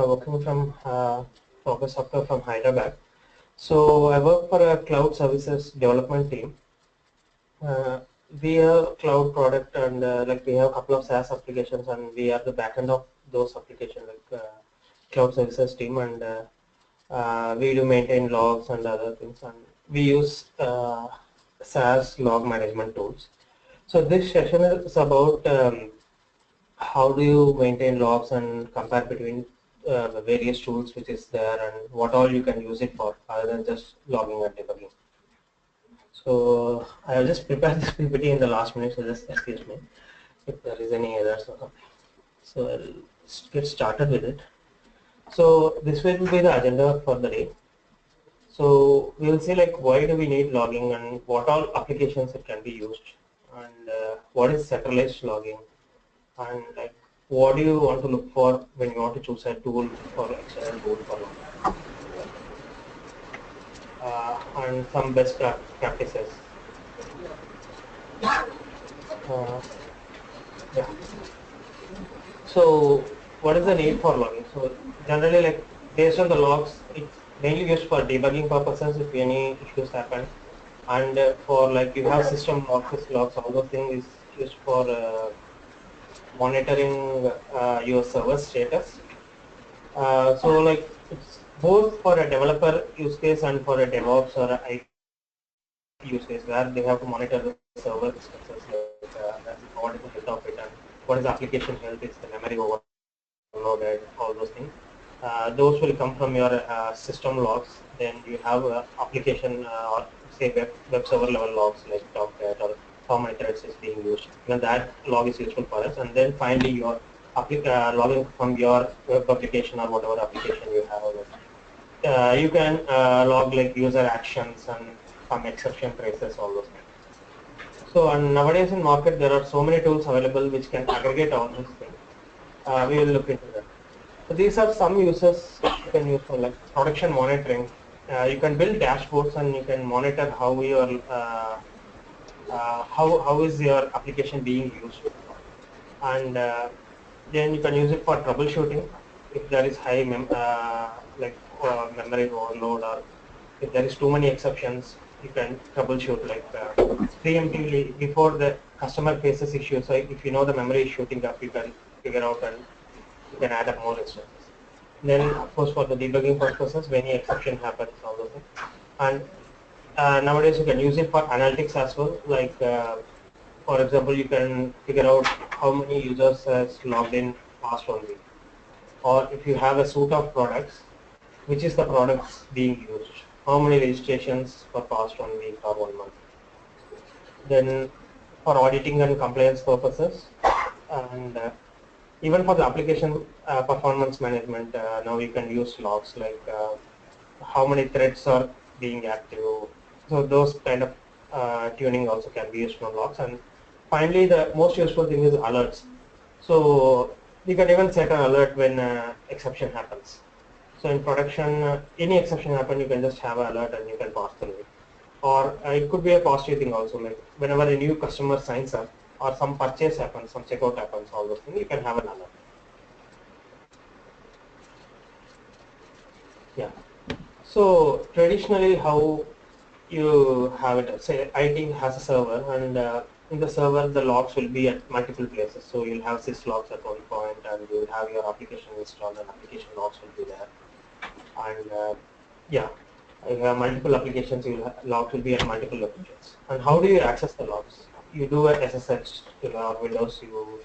working from Focus Software from Hyderabad. So I work for a cloud services development team. We have cloud product and like we have a couple of SaaS applications, and we are the backend of those applications, like cloud services team, and we do maintain logs and other things, and we use SaaS log management tools. So this session is about how do you maintain logs and compare between the various tools which is there and what all you can use it for other than just logging and debugging. So I have just prepared this PPT in the last minute, so just excuse me if there is any errors or something. So I'll get started with it. So this will be the agenda for the day. So we will see like why do we need logging and what all applications it can be used, and what is centralized logging, and like what do you want to look for when you want to choose a tool for external tool for logging, and some best practices. Yeah. So what is the need for logging? So generally, like based on the logs, it's mainly used for debugging purposes if any issues happen, and for like you have system logs, all those things is used for monitoring your server status. So like it's both for a developer use case and for a DevOps or a IT use case where they have to monitor the server instances, like what is the health of it and what is the application health, is the memory overloaded, all those things. Those will come from your system logs. Then you have application or say web server level logs like Tomcat or how many threads is being used. Then that log is useful for us. And then finally your logging from your web application or whatever application you have. You can log like user actions and some exception traces, all those things. So and nowadays in market there are so many tools available which can aggregate all these things. We will look into that. So these are some uses you can use for like production monitoring. You can build dashboards and you can monitor how your how is your application being used, and then you can use it for troubleshooting if there is high memory overload, or if there is too many exceptions. You can troubleshoot like preemptively before the customer faces issues. So if you know the memory is shooting up, you can figure out and you can add up more instances. Then of course for the debugging purposes, when any exception happens, all those things. And nowadays you can use it for analytics as well. Like for example, you can figure out how many users has logged in past 1 week, or if you have a suite of products, which is the products being used, how many registrations for past 1 week or 1 month. Then for auditing and compliance purposes, and even for the application performance management, now you can use logs like how many threads are being active. So those kind of tuning also can be used from logs. And finally, the most useful thing is alerts. So you can even set an alert when exception happens. So in production, any exception happen, you can just have an alert and you can pass through it. Or it could be a positive thing also, like whenever a new customer signs up or some purchase happens, some checkout happens, all those things, you can have an alert. Yeah. So traditionally, how you have it, say IT has a server, and in the server the logs will be at multiple places. So you'll have sys logs at one point, and you'll have your application installed, and application logs will be there. And yeah, you have multiple applications, logs will be at multiple locations. And how do you access the logs? You do a SSH to your Windows, you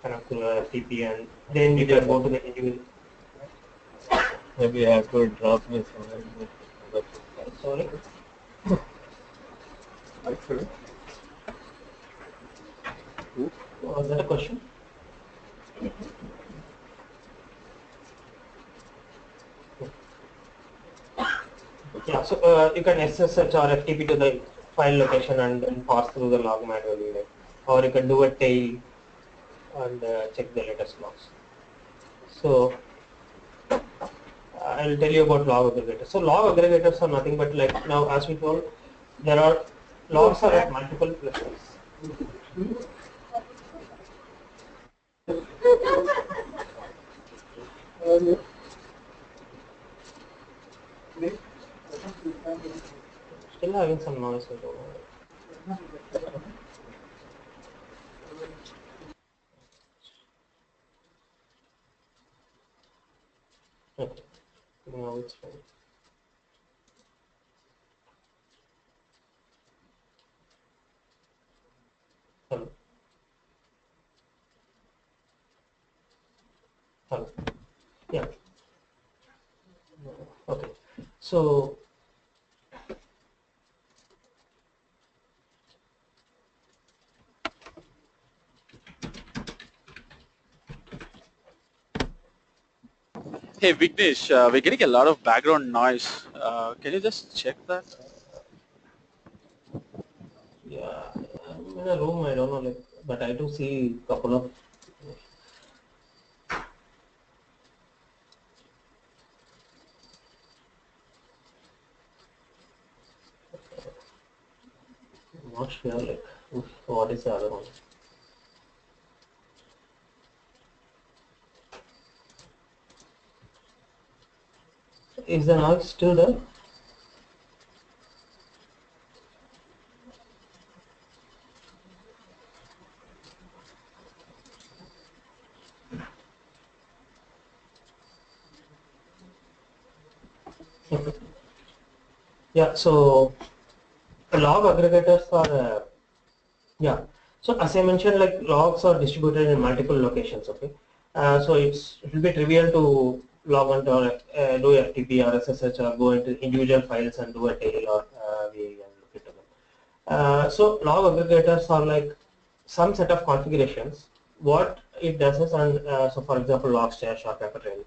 connect to a FTP, and then you can go to the individual. Maybe I have to drop me somewhere. Sorry? Actually. Was that a question? Yeah, so you can SSH or FTP to the file location and then pass through the log manually, like, or you can do a tail and check the latest logs. So I'll tell you about log aggregators. So log aggregators are nothing but like now, as we told, there are logs are at multiple places. Still having some noise. I don't know. Okay. Now it's fine. Hello. Hello. Yeah. Okay. So Hey Vignesh, we're getting a lot of background noise. Can you just check that? yeah, I'm in a room. I don't know, like, but I do see couple of. I'm not sure, like, what is the other one? Is the noise still there? Yeah. So log aggregators are yeah. So as I mentioned, like logs are distributed in multiple locations. Okay. So it will be trivial to log on to do FTP or SSH or go into individual files and do a tail or VA and look into them. So log aggregators are like some set of configurations. What it does is, so for example, log stash or paper trail.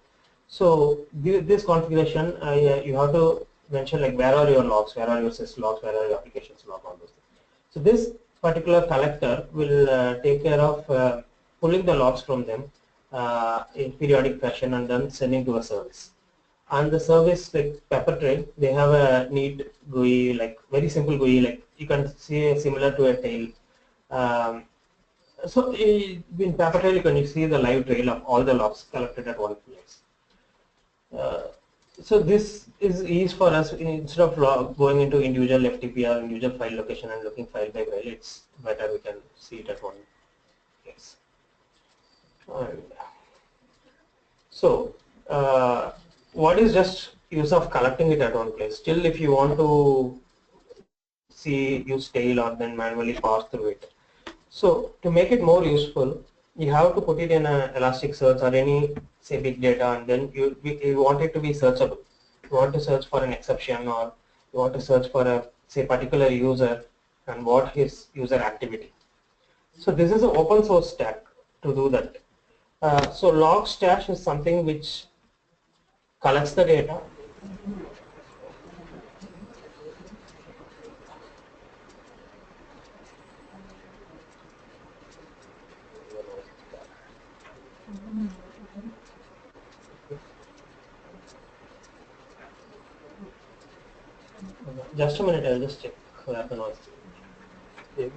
So this configuration, you have to mention like where are your logs, where are your sys logs, where are your applications log, all those things. So this particular collector will take care of pulling the logs from them in periodic fashion and then sending to a service. And the service like Peppertrail, they have a neat GUI, like very simple GUI, like you can see similar to a tail. Um, in Peppertrail, you can see the live trail of all the logs collected at one place. So this is easy for us. Instead of going into individual FTP or individual file location and looking file by file, it's better we can see it at one place. And so what is just use of collecting it at one place? Still, if you want to see use tail or then manually pass through it. So to make it more useful, you have to put it in a Elasticsearch or any say big data, and then you want it to be searchable. You want to search for an exception, or you want to search for a say particular user and what his user activity. So this is an open source stack to do that. So Logstash is something which collects the data. Just a minute, I'll just check where the noise is.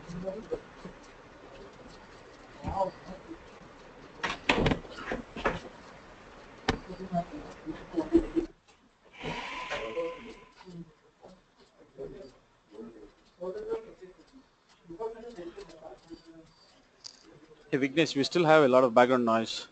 Hey Vignesh, we still have a lot of background noise.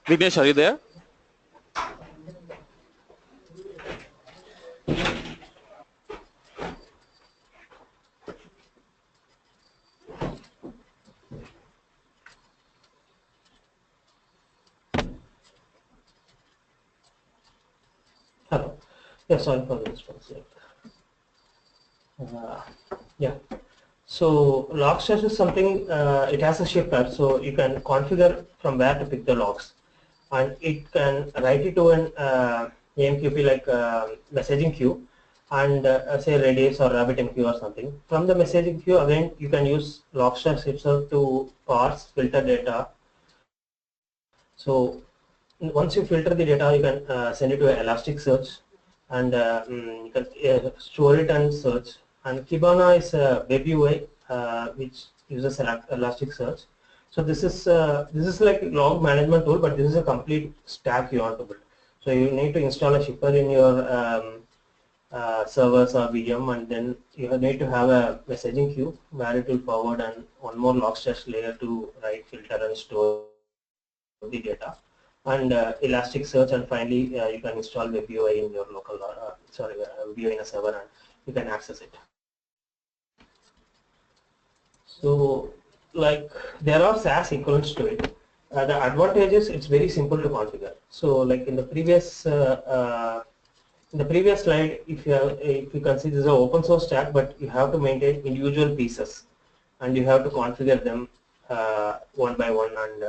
Vignesh, are you there? Hello. Yeah, sorry for this one. Yeah. So Logstash is something, it has a shifter, so you can configure from where to pick the logs, and it can write it to an AMQP like messaging queue, and say Redis or RabbitMQ or something. From the messaging queue, again you can use Logstash itself to parse, filter data. So once you filter the data, you can send it to Elasticsearch, and you can store it and search. And Kibana is a web UI which uses Elasticsearch. So this is like a log management tool, but this is a complete stack you want to build. So you need to install a shipper in your servers or VM, and then you need to have a messaging queue where it will forward, and one more Logstash layer to write, filter, and store the data, and Elasticsearch, and finally you can install WebUI in your local, WebUI in a server, and you can access it. So, like, there are SaaS equivalents to it. The advantage is it's very simple to configure. So, like in the previous slide, if you can see, this is an open source stack, but you have to maintain individual pieces, and you have to configure them one by one. And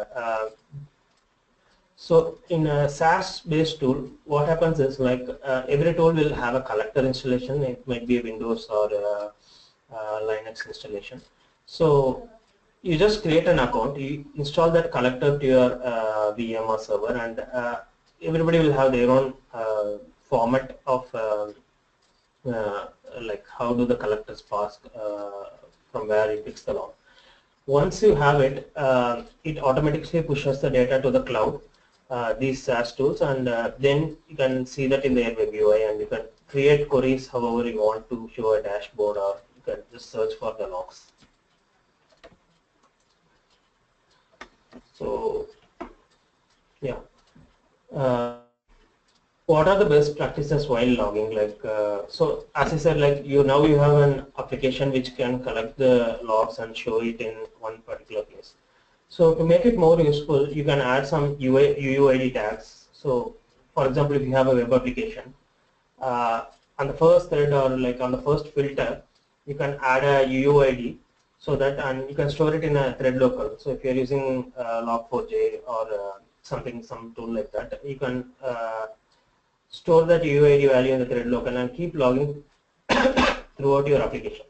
so in a SaaS based tool, what happens is, like, every tool will have a collector installation. It might be a Windows or Linux installation. So you just create an account, you install that collector to your VM or server, and everybody will have their own format of like how do the collectors pass from where it picks the log. Once you have it, it automatically pushes the data to the cloud, these SaaS tools, and then you can see that in their web UI, and you can create queries however you want to show a dashboard, or you can just search for the logs. So, yeah. What are the best practices while logging? Like, so as I said, like you have an application which can collect the logs and show it in one particular place. So to make it more useful, you can add some UUID tags. So, for example, if you have a web application, on the first thread, or like on the first filter, you can add a UUID, so that, and you can store it in a thread local. So if you're using Log4j or some tool like that, you can store that UUID value in the thread local and keep logging throughout your applications.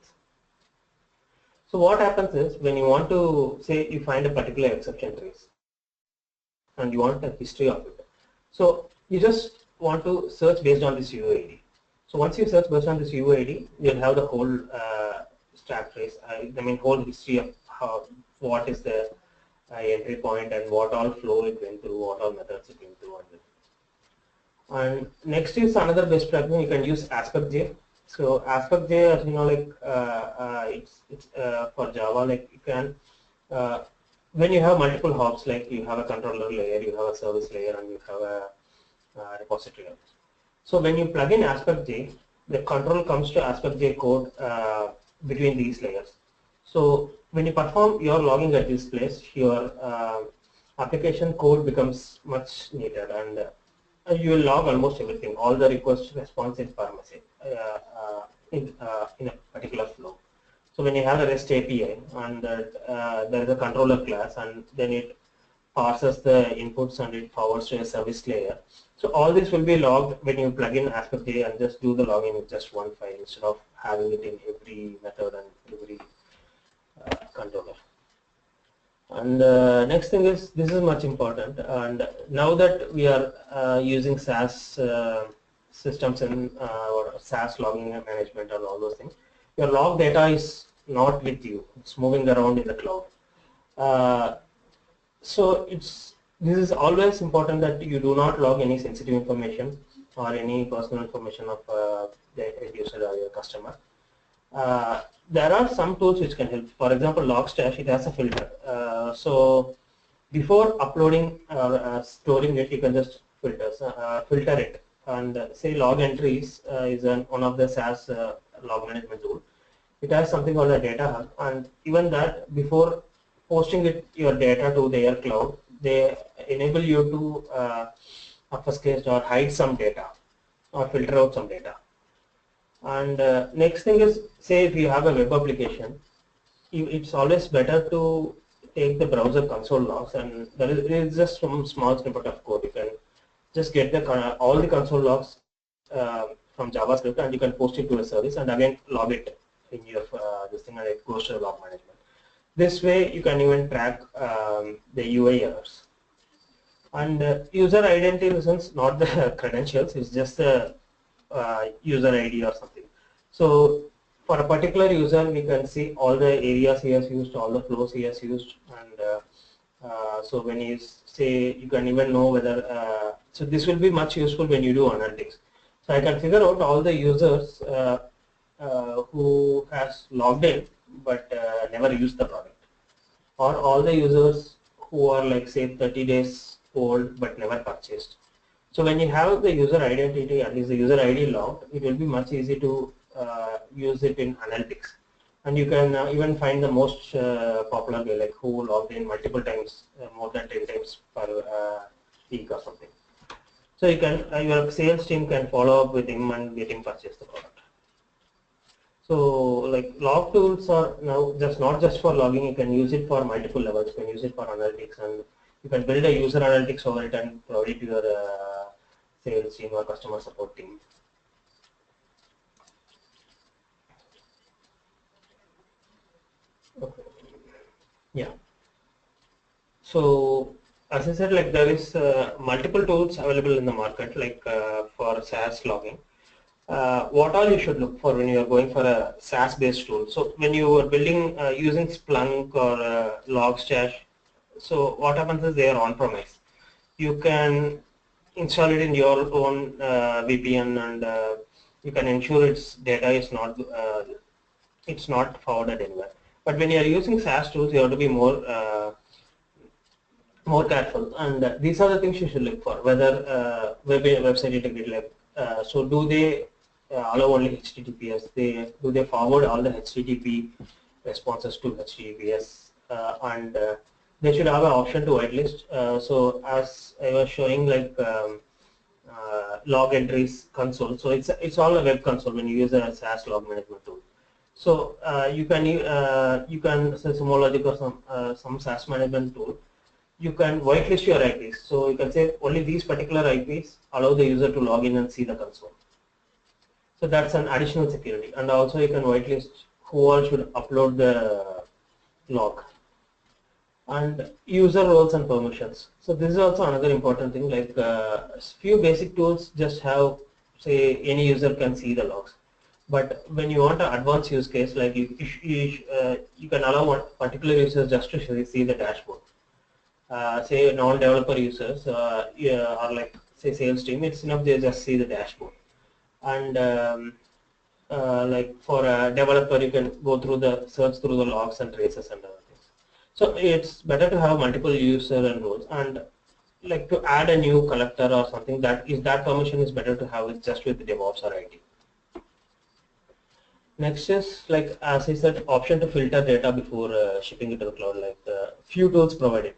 So what happens is, when you want to, say you find a particular exception trace and you want a history of it, so you just want to search based on this UUID. So once you search based on this UUID, you'll have the whole stack trace, I mean whole history of what is the entry point, and what all flow it went through, what all methods it went through. And next is another best practice, you can use AspectJ. So AspectJ, as you know, like it's for Java, like you can, when you have multiple hops, like you have a controller layer, you have a service layer, and you have a repository. So when you plug in AspectJ, the control comes to AspectJ code between these layers. So when you perform your logging at this place, your application code becomes much neater, and you will log almost everything, all the request response information in a particular flow. So when you have a REST API, and there is a controller class, and then it parses the inputs and it forwards to a service layer. So all this will be logged when you plug in AspectJ and just do the logging with just one file, instead of having it in every method and every controller. And next thing is, this is much important, and now that we are using SaaS systems and or SaaS logging and management and all those things, your log data is not with you, it's moving around in the cloud. So this is always important that you do not log any sensitive information or any personal information of the end user or your customer. There are some tools which can help. For example, Logstash, it has a filter. So before uploading or storing it, you can just filter it. And say log entries is one of the SaaS log management tool. It has something called a data hub, and even that, before posting your data to their cloud, they enable you to obfuscate or hide some data or filter out some data. And next thing is, say if you have a web application, it's always better to take the browser console logs, and there is just some small snippet of code. You can just get all the console logs from JavaScript, and you can post it to a service, and again log it in your this thing, and it goes to log management. This way you can even track the UI errors. And user identity in the sense not the credentials, it's just the user ID or something. So for a particular user, we can see all the areas he has used, all the flows he has used, and so when you say, you can even know whether, so this will be much useful when you do analytics. So I can figure out all the users who has logged in but never used the product, or all the users who are like say 30 days old but never purchased. So when you have the user identity, at least the user ID logged, it will be much easy to use it in analytics. And you can even find the most popular way, like who logged in multiple times, more than 10 times per week or something. So you can, your sales team can follow up with him and get him purchase the product. So like log tools are now just not just for logging, you can use it for multiple levels, you can use it for analytics, and you can build a user analytics over it and provide it to your sales team or customer support team. Okay. Yeah. So as I said, like there is multiple tools available in the market, like for SaaS logging. What all you should look for when you are going for a SaaS based tool. So when you are building using Splunk or Logstash, so what happens is they are on premise. You can install it in your own VPN, and you can ensure its data is not forwarded anywhere. But when you are using SaaS tools, you have to be more careful, and these are the things you should look for. Whether website integrity, like so do they allow only HTTPS? Do they forward all the HTTP responses to HTTPS? And they should have an option to whitelist. So as I was showing, like log entries console. So it's all a web console when you use a SaaS log management tool. So you can say SumoLogic or some SaaS management tool. You can whitelist your IPs. So you can say only these particular IPs allow the user to log in and see the console. So that's an additional security. And also you can whitelist who all should upload the log. And user roles and permissions. So this is also another important thing, like few basic tools just have, say, any user can see the logs. But when you want an advanced use case, like you can allow one particular user just to see the dashboard. Say non-developer users or like say sales team, it's enough they just see the dashboard. And like for a developer, you can go through the search through the logs and traces and other things. So it's better to have multiple user and roles, and like to add a new collector or something, that permission is better to have it just with DevOps or IT. Next is, like as I said, option to filter data before shipping it to the cloud. Like few tools provided.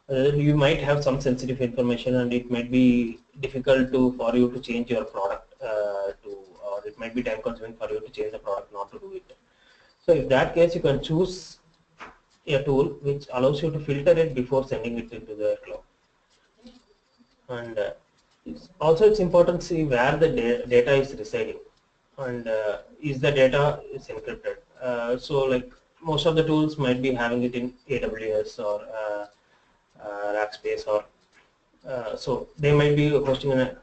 You might have some sensitive information, and it might be difficult for you to change your product or it might be time consuming for you to change the product, not to do it. So in that case, you can choose a tool which allows you to filter it before sending it into the cloud. And it's important to see where the data is residing, and is the data is encrypted. So like most of the tools might be having it in AWS or Rackspace, or so they might be hosting an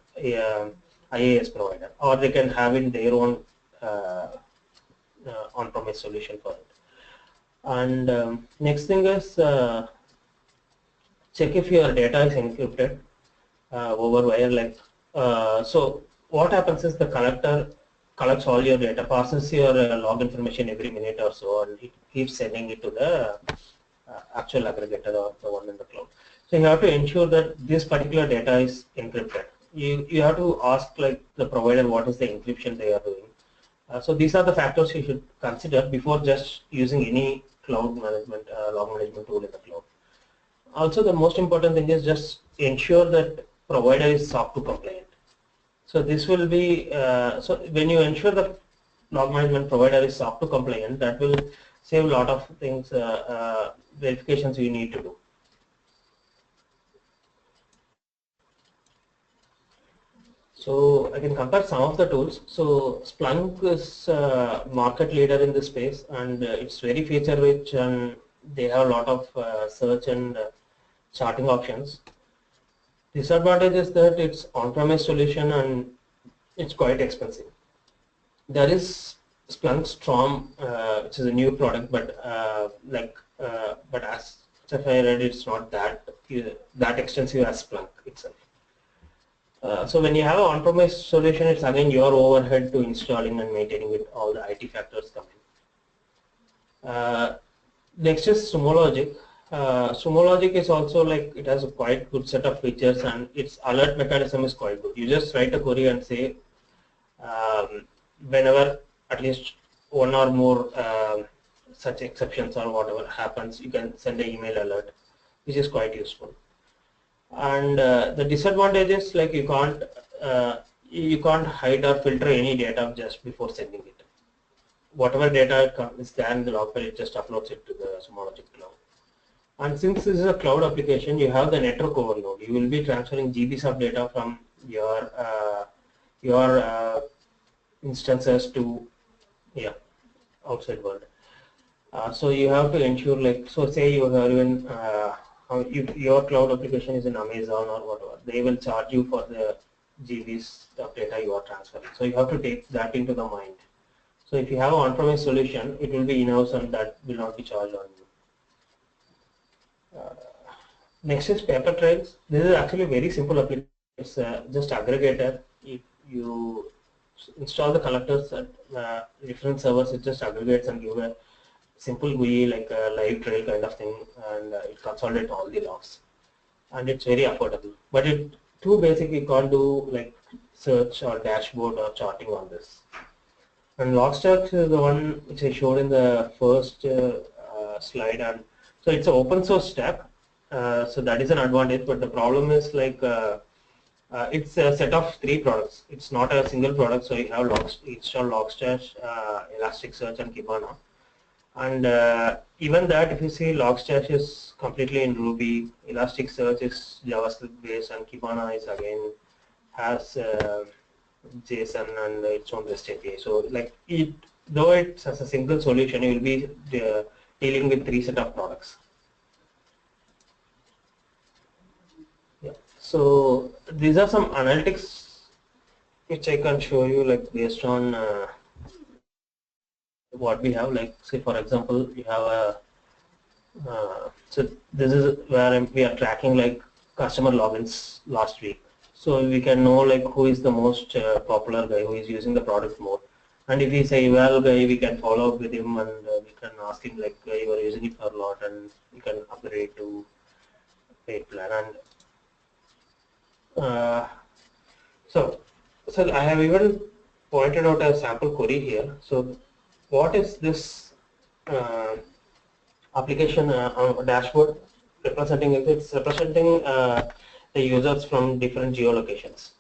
IaaS provider, or they can have in their own on-premise solution for it. And next thing is check if your data is encrypted over wire. Like so what happens is the collector collects all your data, passes your log information every minute or so, and it keeps sending it to the actual aggregator or the one in the cloud. So you have to ensure that this particular data is encrypted. You have to ask like the provider what is the encryption they are doing. So these are the factors you should consider before just using any cloud management log management tool in the cloud. Also, the most important thing is just ensure that provider is SOC 2 compliant. So this will be so when you ensure that log management provider is SOC 2 compliant, that will save a lot of things, verifications you need to do. So I can compare some of the tools. So Splunk is market leader in this space, and it's very feature rich, and they have a lot of search and charting options. Disadvantage is that it's on-premise solution and it's quite expensive. There is Splunk Storm, which is a new product, but but as I read, it's not that extensive as Splunk itself. So when you have an on-premise solution, it's again your overhead to installing and maintaining it. All the IT factors come in. Next is SumoLogic. SumoLogic is also like it has a quite good set of features and its alert mechanism is quite good. You just write a query and say whenever at least one or more such exceptions or whatever happens, you can send an email alert, which is quite useful. And the disadvantage is like you can't hide or filter any data just before sending it. Whatever data is there in the log file, it just uploads it to the SumoLogic cloud. And since this is a cloud application, you have the network overload. You will be transferring GBs of data from your instances to outside world. So you have to ensure, like, so say you are even if your cloud application is in Amazon or whatever, they will charge you for the GBs of data you are transferring. So you have to take that into the mind. So if you have an on-premise solution, it will be in-house and that will not be charged on you. Next is paper trails. This is actually very simple application. It's just aggregator. If you install the collectors at different servers, it just aggregates and give a simple GUI like a live trail kind of thing, and it consolidates all the logs. And it's very affordable. But it too basic. You can't do like search or dashboard or charting on this. And Logstash is the one which I showed in the first slide, and so it's an open source stack. So that is an advantage, but the problem is like it's a set of 3 products. It's not a single product, so you have install Logstash, Elasticsearch, and Kibana. And even that, if you see, Logstash is completely in Ruby, Elasticsearch is JavaScript based, and Kibana is again has JSON and its own REST API. So like though it's as a single solution, you will be dealing with 3 set of products. Yeah. So these are some analytics which I can show you, like based on what we have. Like say for example, you have a so this is where we are tracking like customer logins last week. So we can know like who is the most popular guy who is using the product more. And if he say well guy, we can follow up with him and we can ask him like you are using it for a lot, and we can upgrade to paid plan. And so I have even pointed out a sample query here. So what is this application dashboard representing? It's representing the users from different geolocations.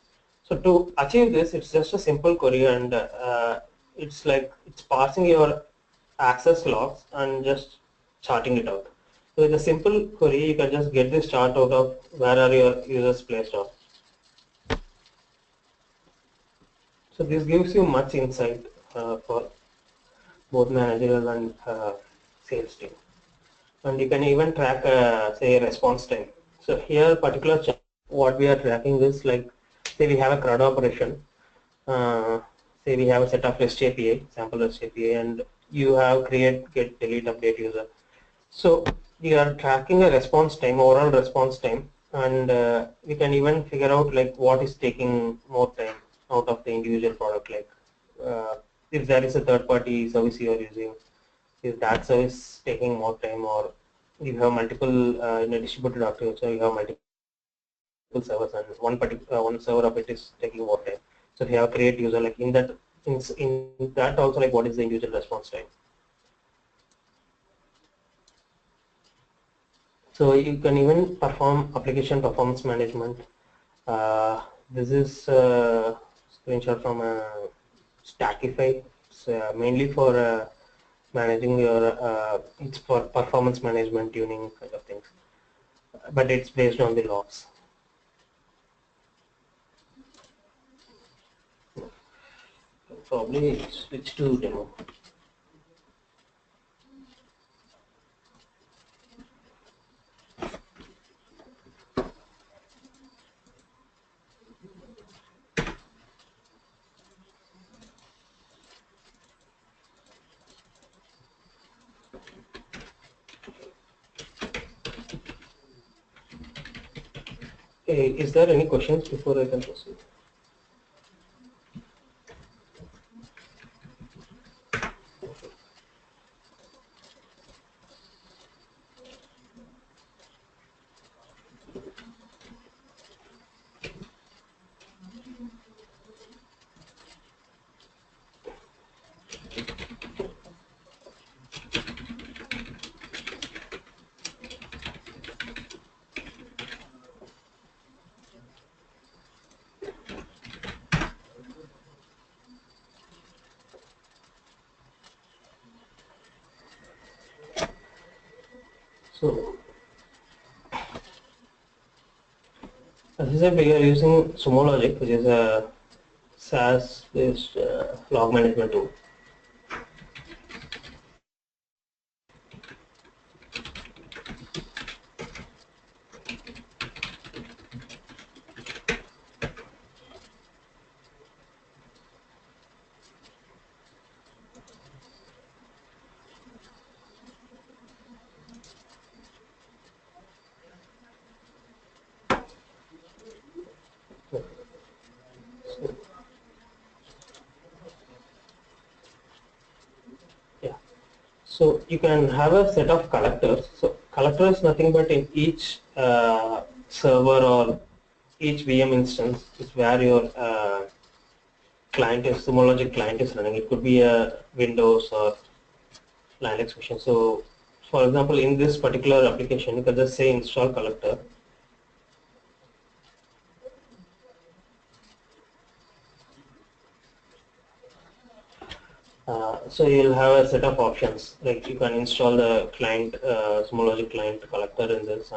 So to achieve this, it's just a simple query, and it's like it's parsing your access logs and just charting it out. So with a simple query, you can just get this chart out of where are your users placed on. So this gives you much insight for both managerial and sales team. And you can even track say response time. So here particular chart, what we are tracking is like, say we have a CRUD operation, say we have a set of REST API, sample REST API, and you have create, get, delete, update user. So you are tracking a response time, overall response time, and we can even figure out like what is taking more time out of the individual product. Like if there is a third-party service you are using, is that service taking more time, or you have multiple in a distributed architecture, you have multiple servers, and one server of it is taking more time. So if you have a create user, like in that also, like what is the individual response time. So you can even perform application performance management. This is a screenshot from a Stackify. It's mainly for managing your, it's for performance management, tuning kind of things, but it's based on the logs. Probably switch to demo. Is there any questions before I can proceed? So, as I said, we are using SumoLogic, which is a SaaS-based log management tool. So, yeah. So you can have a set of collectors. So collector is nothing but in each server or each VM instance is where your client is, SumoLogic client is running. It could be a Windows or Linux machine. So for example, in this particular application, you can just say install collector. So you'll have a set of options, like you can install the client, SumoLogic client collector in this,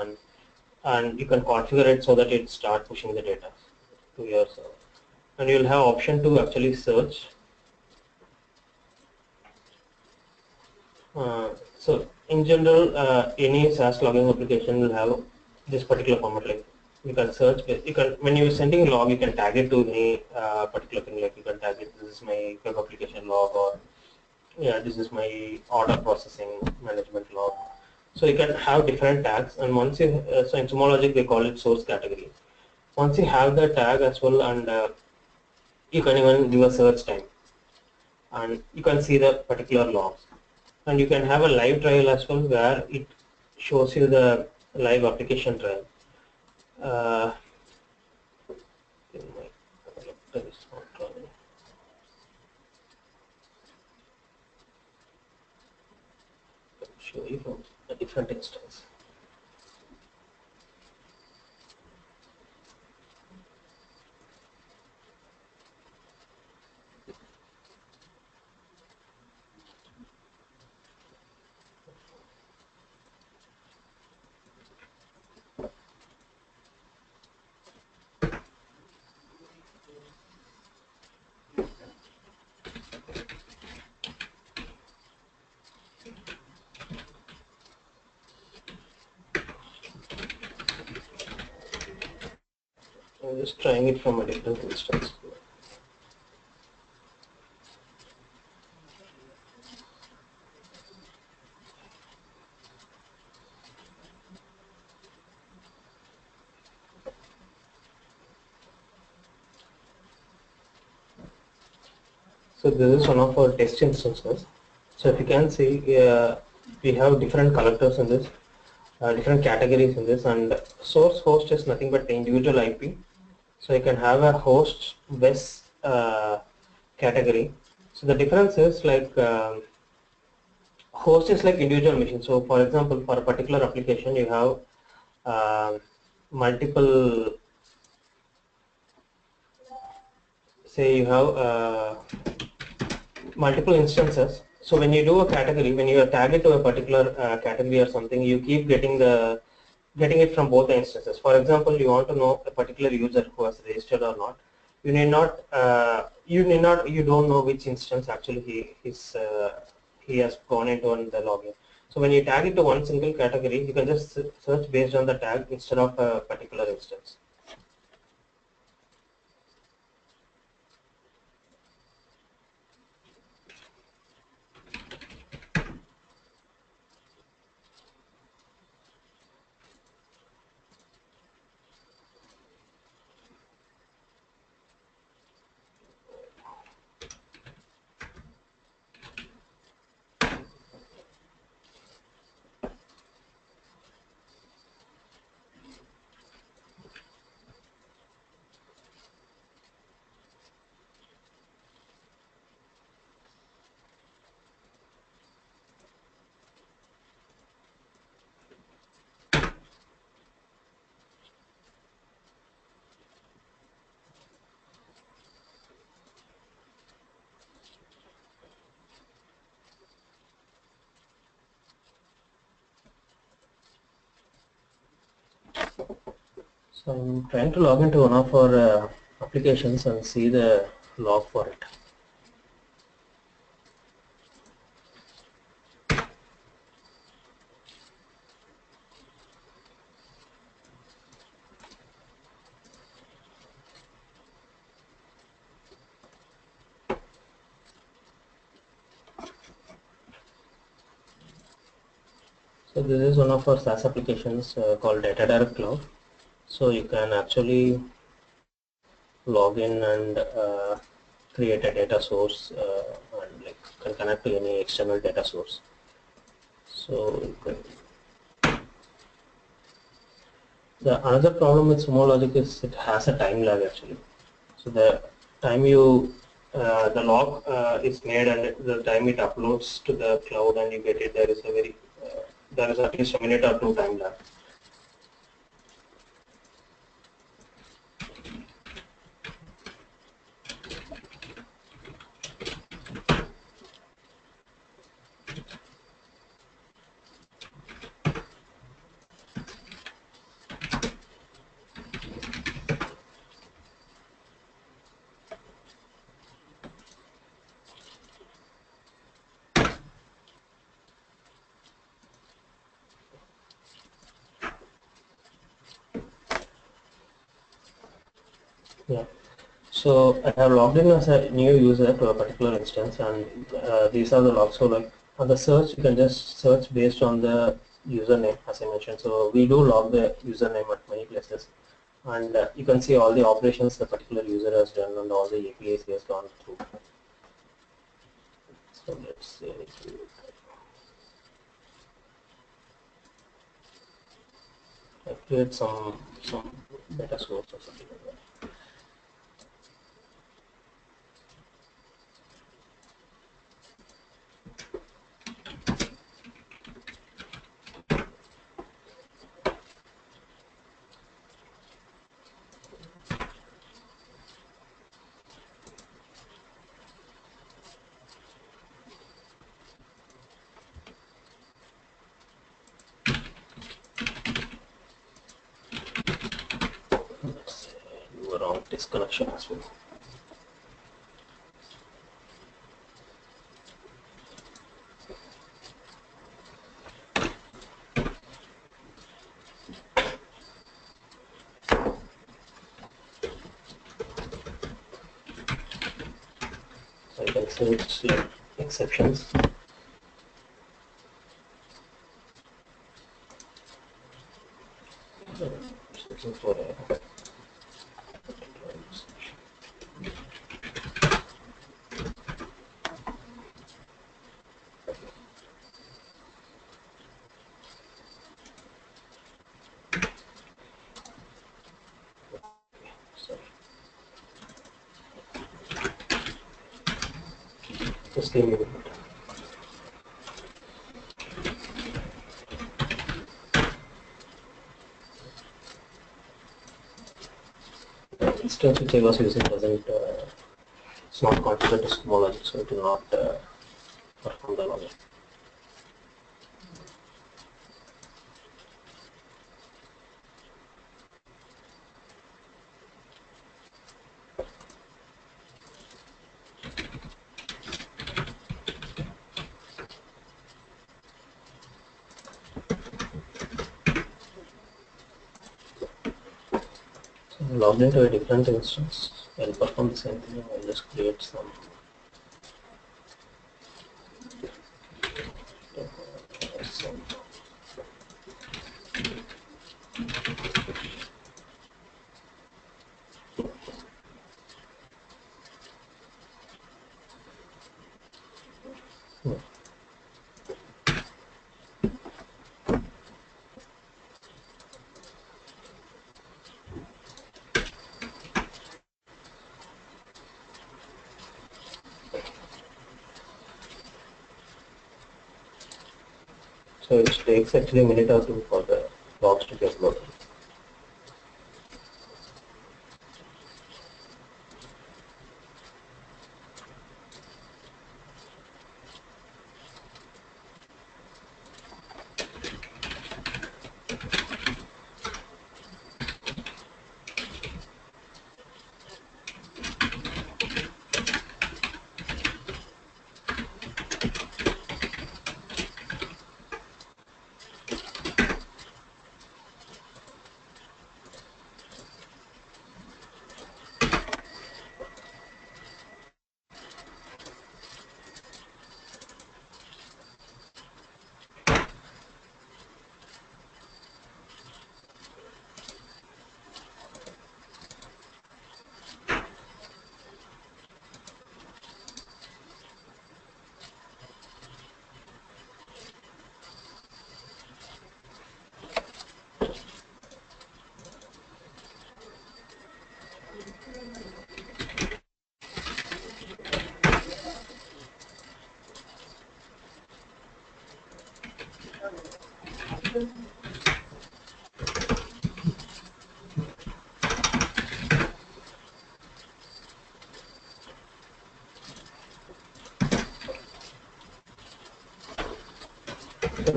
and you can configure it so that it start pushing the data to your server. And you'll have option to actually search. So in general, any SaaS logging application will have this particular format. Like you can search, you can, when you're sending log, you can tag it to any particular thing. Like you can tag it, this is my web application log, or yeah, this is my order processing management log. So you can have different tags, and once you, so in SumoLogic they call it source category. Once you have the tag as well, and you can even do a search time, and you can see the particular logs. And you can have a live trial as well, where it shows you the live application trial. Show you from a different instance. I'm just trying it from a different instance. So this is one of our test instances. So if you can see, we have different collectors in this, different categories in this, and source host is nothing but the individual IP. So you can have a host bus category. So the difference is like host is like individual machine. So for example, for a particular application, you have multiple, say you have multiple instances. So when you do a category, when you tag it to a particular category or something, you keep getting it from both the instances. For example, you want to know a particular user who has registered or not. You don't know which instance actually he has gone into on the login. So when you tag it to one single category, you can just search based on the tag instead of a particular instance. So I'm trying to log into one of our applications and see the log for it. So this is one of our SaaS applications called Data Direct Cloud. So you can actually log in and create a data source and like can connect to any external data source. So you can, the another problem with SumoLogic is it has a time lag actually. So the time you the log is made and the time it uploads to the cloud and you get it, there is a very there is at least a minute or two time lag. Yeah. So I have logged in as a new user to a particular instance, and these are the logs. So like on the search, you can just search based on the username, as I mentioned. So we do log the username at many places, and you can see all the operations the particular user has done and all the APIs he has gone through. So let's see. I create some data source or something like that. Let's do a wrong disconnection as well. So I can search like exceptions. Searching for a just give me a minute. The instance which I was using doesn't, it's not configured to SumoLogic, so it will not perform the login. So I'm logged into a different instance. I'll perform the same thing. I'll just create some. So it takes actually a minute or two for the logs to get loaded.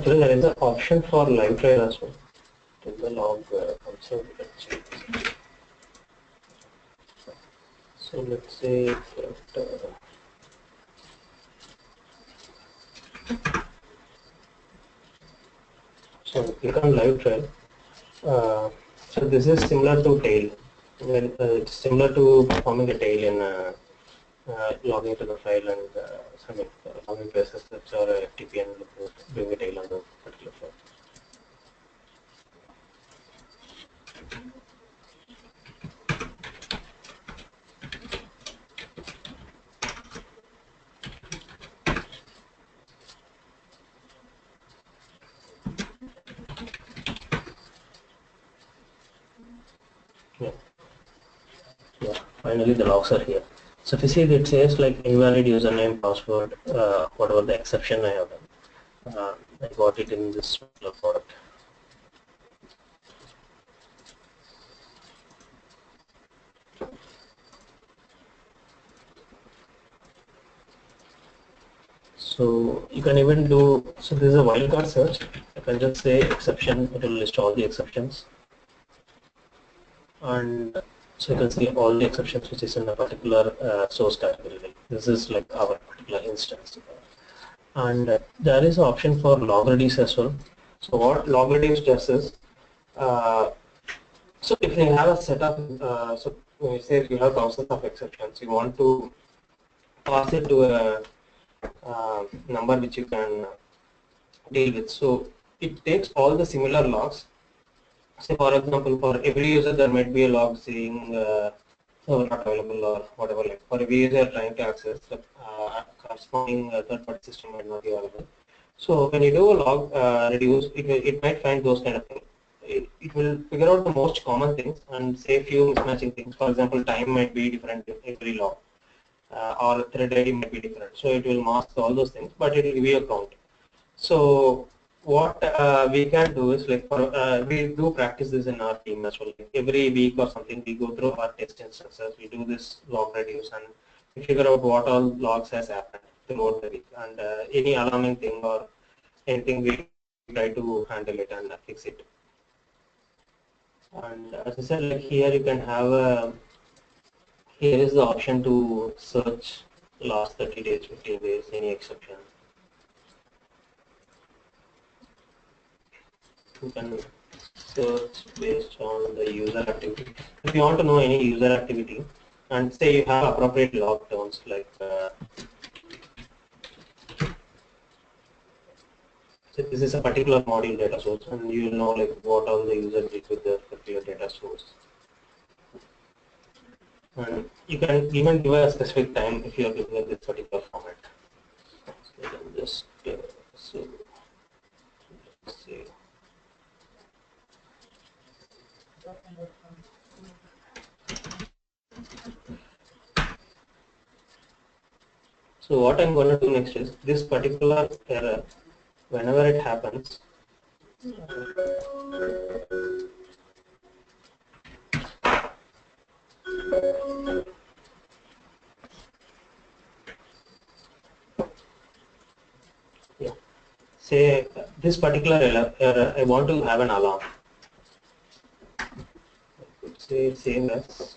Actually, there is an option for live trial as well. In the log console, let's check. So let's say that, so click on live trial. So this is similar to tail. Well, it's similar to performing a tail in logging to the file and logging to SSH or a FTP and doing a tail on the particular file. Yeah, finally the logs are here. So if you see, it says like invalid username, password, whatever the exception I have done. I got it in this particular product. So you can even do, so this is a wildcard search. I can just say exception, it will list all the exceptions. And so you can see all the exceptions which is in a particular source category. Like this is like our particular instance. And there is an option for log reduce as well. So what log reduce does is, so if you have a set of, so when you say you have thousands of exceptions, you want to pass it to a number which you can deal with. So it takes all the similar logs. Say for example, for every user there might be a log saying not available or whatever. Like for every user trying to access the corresponding third-party system might not be available. So when you do a log reduce, it might find those kind of things. It will figure out the most common things and say few mismatching things. For example, time might be different in every log. Or thread ID might be different. So it will mask all those things, but it will give you a count. So what we can do is like we do practice this in our team as well. Like every week or something, we go through our test instances. We do this log reduce and we figure out what all logs has happened throughout the week, and any alarming thing or anything we try to handle it and fix it. And as I said, like here you can have a. Here is the option to search last 30 days, 15 days, any exception. You can search based on the user activity. If you want to know any user activity, and say you have appropriate log terms like so this is a particular module data source, and you will know like what all the user did with the particular data source. And you can even give a specific time if you are looking at this particular format. So you can just so let's see. So what I'm going to do next is this particular error, whenever it happens, yeah, say this particular error, I want to have an alarm. I could say same as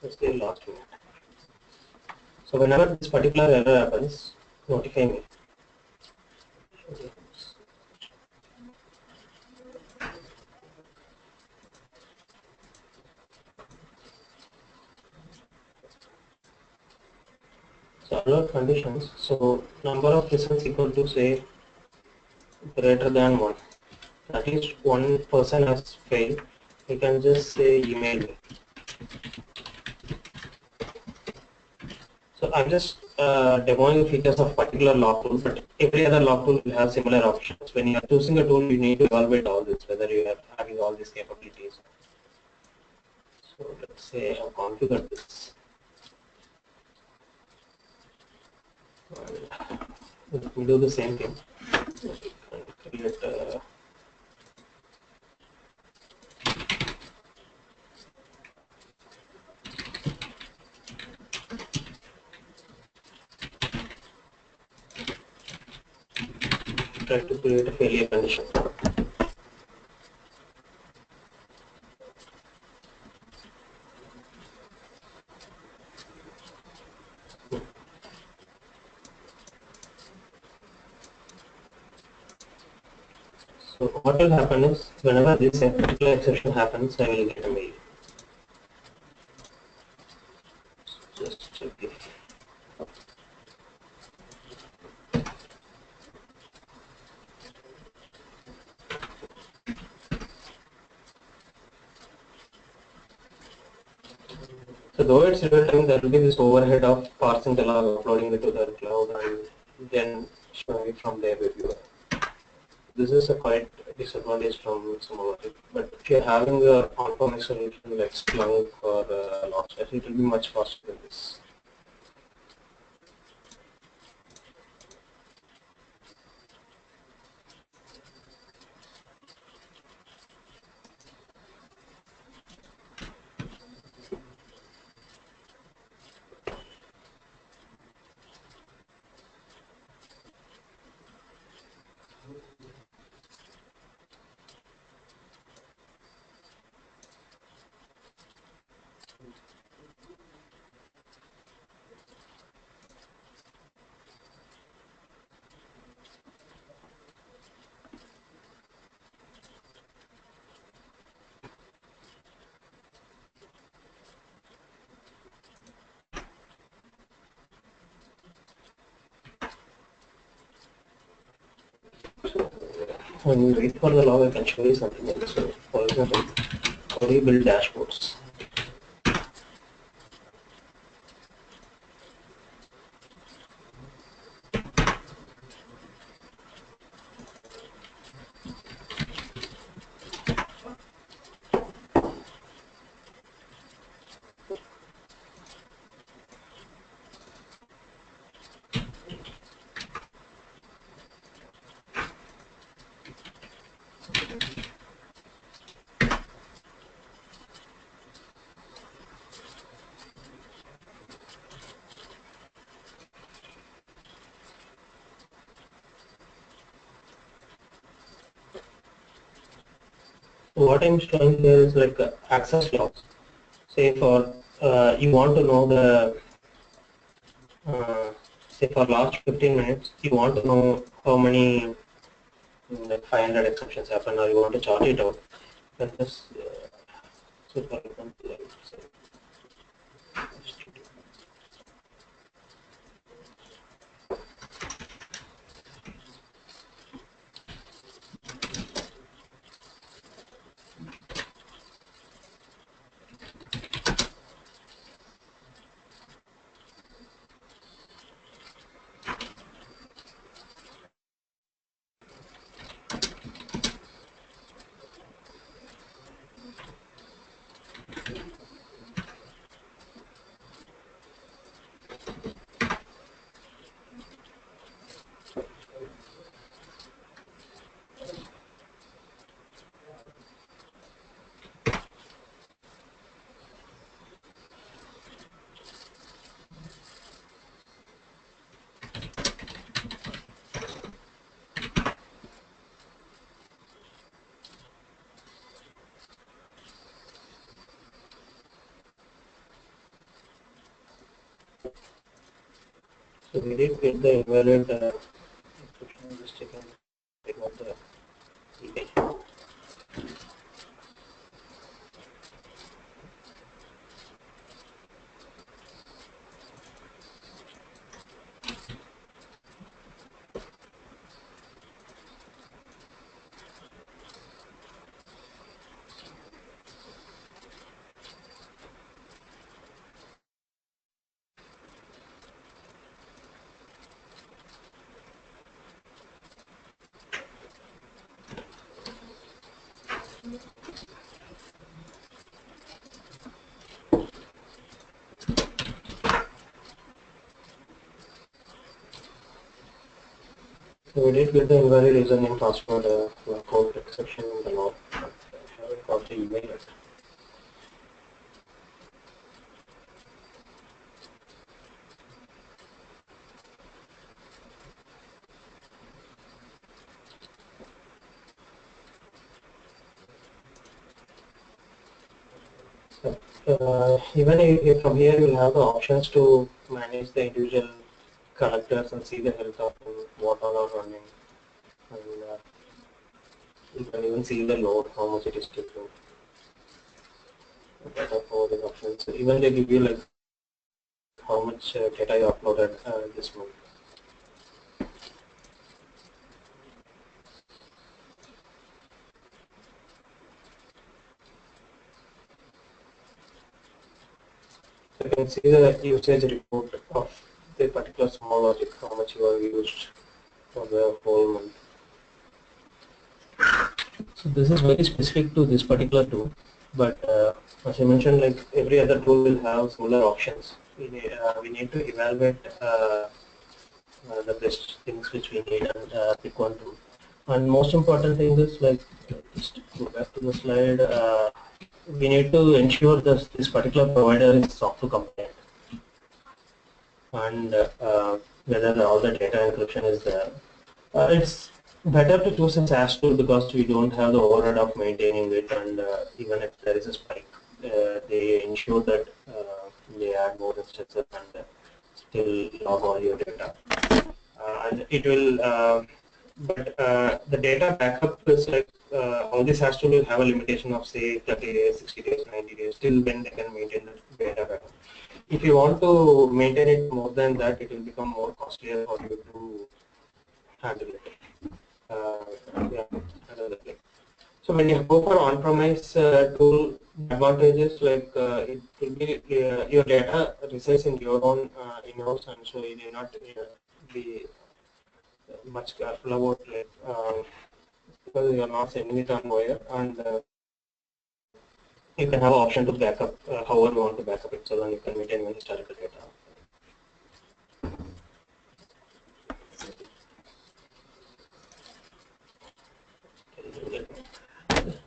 let's say last minute. So whenever this particular error happens, notify me. So alert conditions. So number of listens equal to say greater than 1. At least one person has failed. You can just say email me. So I'm just demoing the features of particular log tool, but every other log tool will have similar options. When you are choosing a tool, you need to evaluate all this, whether you are having having all these capabilities. So let's say I've configured this. And let me do the same thing. And create try to create a failure condition. So what will happen is whenever this particular exception happens, I will get a mail. Just check if so though it's real time, there will be this overhead of parsing the log, uploading it to the cloud, and then showing it from their web UI. This is a quite disadvantage from SumoLogic. But if you're having a on-premise solution like Splunk or Launchpad, it will be much faster than this. When you wait for the log, I can show you something else. So, for example, how do you build dashboards? What I'm showing here is like access logs. Say for you want to know the say for last 15 minutes, you want to know how many like 500 exceptions happen, or you want to chart it out. Then this so for example, I would say, so we did get the invalid exception. Just checking take out the email. So we did get the invalid username password code exception in the log. I haven't got the email yet. Even if from here you'll have the options to manage the individual characters and see the health of them, what all are running, and you can even see the load, how much it is taking. Data forwarding options. So even they give you like how much data you uploaded this month. So you can see the usage report of the particular SumoLogic, how much you have used for the whole month. So this is very specific to this particular tool, but as I mentioned, like every other tool will have similar options. We need to evaluate the best things which we need and pick one tool. And most important thing is like, just go back to the slide. We need to ensure that this particular provider is SOC 2 compliant, and whether all the data encryption is there. It's better to choose a SaaS tool because we don't have the overhead of maintaining it, and even if there is a spike, they ensure that they add more instances and still log all your data. And it will, but the data backup is like all this has to have a limitation of say 30 days, 60 days, 90 days, till when they can maintain the data backup. If you want to maintain it more than that, it will become more costlier for you to handle it. Yeah, handle it. So when you go for on-premise tool, advantages like it will be your data resides in your own in-house, and so you may not be much careful about like because you are not sending it on wire, and you can have an option to backup however you want to backup it, so then you can maintain your historical data.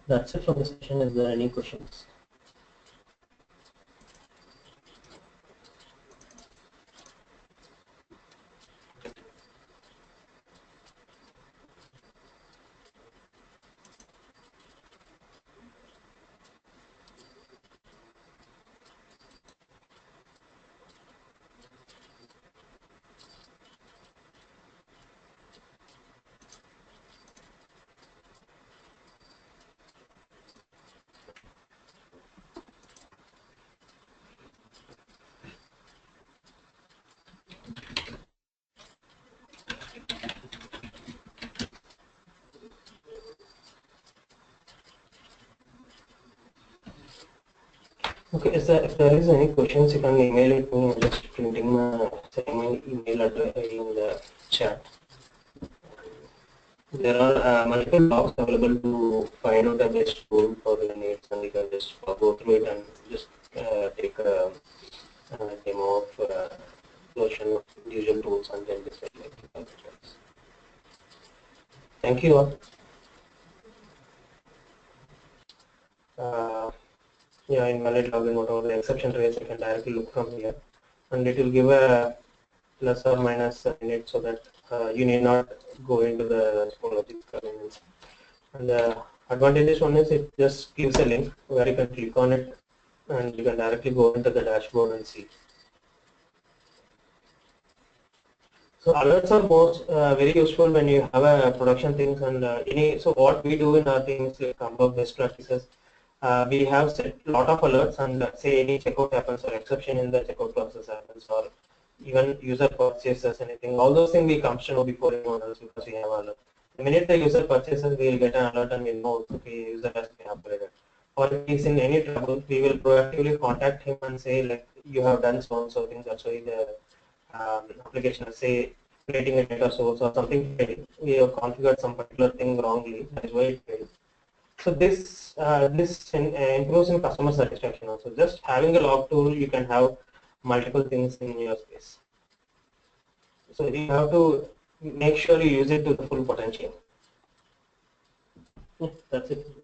That's it from the session. Is there any questions? Okay, if there is any questions, you can email it me. I'm just printing my sending my email address in the chat. There are multiple logs available to find out the best tool for your needs, and you can just go through it and just take a demo of version of individual tools and then decide like. Thank you all. Yeah, invalid login, whatever the exception rates, you can directly look from here, and it will give a plus or minus in it, so that you need not go into the SumoLogic. And the advantageous one is it just gives a link where you can click on it, and you can directly go into the dashboard and see. So alerts are most very useful when you have a production things, and so what we do in our teams like about best practices. We have set a lot of alerts, and say any checkout happens or exception in the checkout process happens, or even user purchases anything, all those things we come to know before anyone else because we have alert. The minute the user purchases, we will get an alert and we know okay, user has been upgraded. Or if he's in any trouble, we will proactively contact him and say like you have done so and so things. That's why the application, say creating a data source or something failed. We have configured some particular thing wrongly. That is why it failed. So this improves in customer satisfaction also. Just having a log tool, you can have multiple things in your space. So you have to make sure you use it to the full potential. That's it.